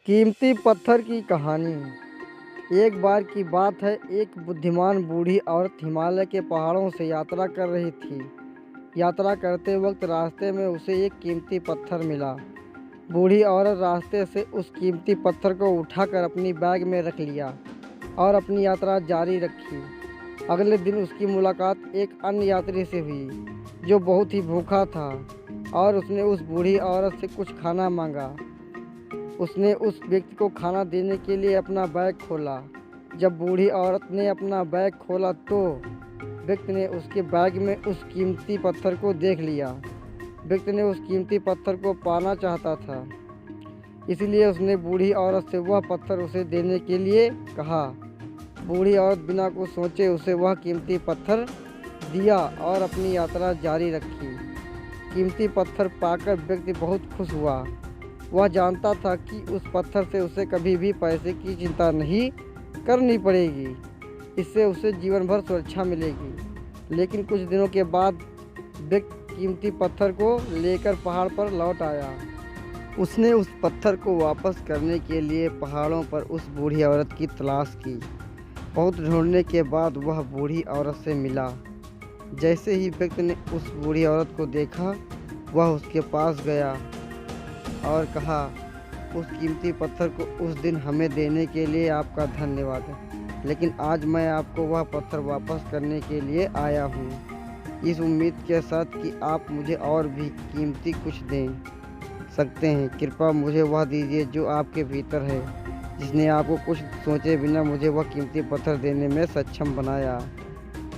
कीमती पत्थर की कहानी। एक बार की बात है, एक बुद्धिमान बूढ़ी औरत हिमालय के पहाड़ों से यात्रा कर रही थी। यात्रा करते वक्त रास्ते में उसे एक कीमती पत्थर मिला। बूढ़ी औरत रास्ते से उस कीमती पत्थर को उठाकर अपनी बैग में रख लिया और अपनी यात्रा जारी रखी। अगले दिन उसकी मुलाकात एक अन्य यात्री से हुई जो बहुत ही भूखा था और उसने उस बूढ़ी औरत से कुछ खाना मांगा। उसने उस व्यक्ति को खाना देने के लिए अपना बैग खोला। जब बूढ़ी औरत ने अपना बैग खोला तो व्यक्ति ने उसके बैग में उस कीमती पत्थर को देख लिया। व्यक्ति ने उस कीमती पत्थर को पाना चाहता था, इसलिए उसने बूढ़ी औरत से वह पत्थर उसे देने के लिए कहा। बूढ़ी औरत बिना कुछ सोचे उसे वह कीमती पत्थर दिया और अपनी यात्रा जारी रखी। कीमती पत्थर पाकर व्यक्ति बहुत खुश हुआ। वह जानता था कि उस पत्थर से उसे कभी भी पैसे की चिंता नहीं करनी पड़ेगी। इससे उसे जीवन भर सुरक्षा मिलेगी। लेकिन कुछ दिनों के बाद व्यक्ति कीमती पत्थर को लेकर पहाड़ पर लौट आया। उसने उस पत्थर को वापस करने के लिए पहाड़ों पर उस बूढ़ी औरत की तलाश की। बहुत ढूंढने के बाद वह बूढ़ी औरत से मिला। जैसे ही व्यक्ति ने उस बूढ़ी औरत को देखा, वह उसके पास गया और कहा, उस कीमती पत्थर को उस दिन हमें देने के लिए आपका धन्यवाद है, लेकिन आज मैं आपको वह पत्थर वापस करने के लिए आया हूँ, इस उम्मीद के साथ कि आप मुझे और भी कीमती कुछ दे सकते हैं। कृपया मुझे वह दीजिए जो आपके भीतर है, जिसने आपको कुछ सोचे बिना मुझे वह कीमती पत्थर देने में सक्षम बनाया।